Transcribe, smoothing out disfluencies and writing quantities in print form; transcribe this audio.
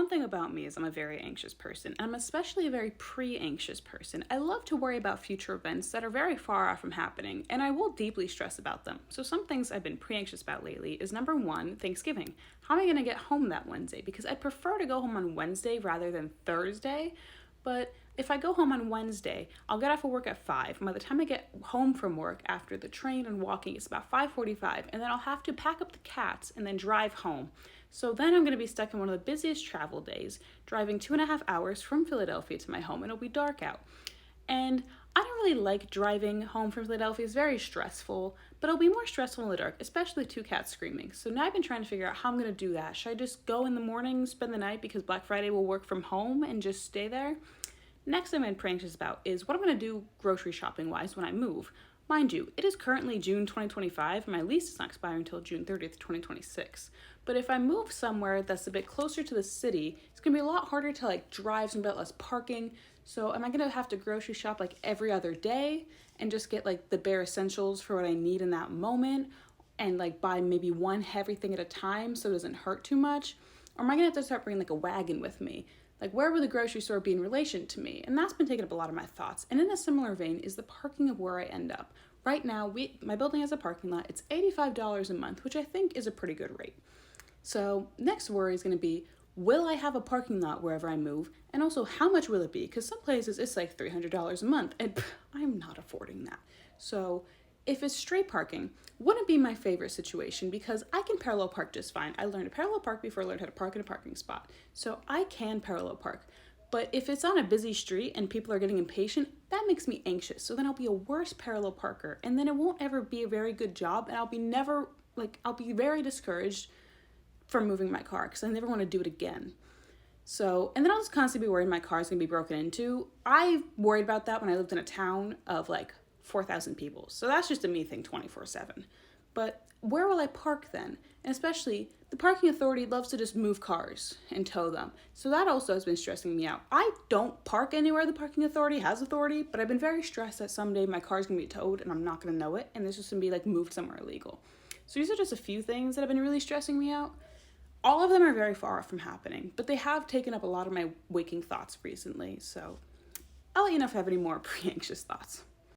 One thing about me is I'm a very anxious person. I'm especially a very pre-anxious person. I love to worry about future events that are very far off from happening, and I will deeply stress about them. So some things I've been pre-anxious about lately is number one, Thanksgiving. How am I going to get home that Wednesday? Because I prefer to go home on Wednesday rather than Thursday, but if I go home on Wednesday, I'll get off of work at 5. And by the time I get home from work after the train and walking, it's about 5:45, and then I'll have to pack up the cats and then drive home. So then I'm going to be stuck in one of the busiest travel days, driving 2.5 hours from Philadelphia to my home, and it'll be dark out. And I don't really like driving home from Philadelphia. It's very stressful, but it'll be more stressful in the dark, especially two cats screaming. So now I've been trying to figure out how I'm going to do that. Should I just go in the morning, spend the night because Black Friday will work from home and just stay there? Next thing I'm pretty anxious about is what I'm going to do grocery shopping wise when I move. Mind you, it is currently June 2025 and my lease is not expiring until June 30th, 2026. But if I move somewhere that's a bit closer to the city, it's going to be a lot harder to drive, some bit less parking. So am I going to have to grocery shop every other day and just get the bare essentials for what I need in that moment and buy maybe one heavy thing at a time so it doesn't hurt too much? Or am I going to have to start bringing a wagon with me? Where will the grocery store be in relation to me? And that's been taking up a lot of my thoughts. And in a similar vein is the parking of where I end up. Right now, my building has a parking lot. It's $85 a month, which I think is a pretty good rate. So next worry is going to be, will I have a parking lot wherever I move? And also, how much will it be? Because some places it's $300 a month, and I'm not affording that. So if it's street parking, wouldn't be my favorite situation because I can parallel park just fine. I learned to parallel park before I learned how to park in a parking spot. So I can parallel park. But if it's on a busy street and people are getting impatient, that makes me anxious. So then I'll be a worse parallel parker, and then it won't ever be a very good job, and I'll be very discouraged from moving my car because I never want to do it again. So, and then I'll just constantly be worried my car is going to be broken into. I worried about that when I lived in a town of 4,000 people. So that's just a me thing 24/7. But where will I park then? And especially, the parking authority loves to just move cars and tow them. So that also has been stressing me out. I don't park anywhere the parking authority has authority, but I've been very stressed that someday my car's going to be towed and I'm not going to know it, and this is going to be moved somewhere illegal. So these are just a few things that have been really stressing me out. All of them are very far off from happening, but they have taken up a lot of my waking thoughts recently. So I'll let you know if I have any more pre-anxious thoughts.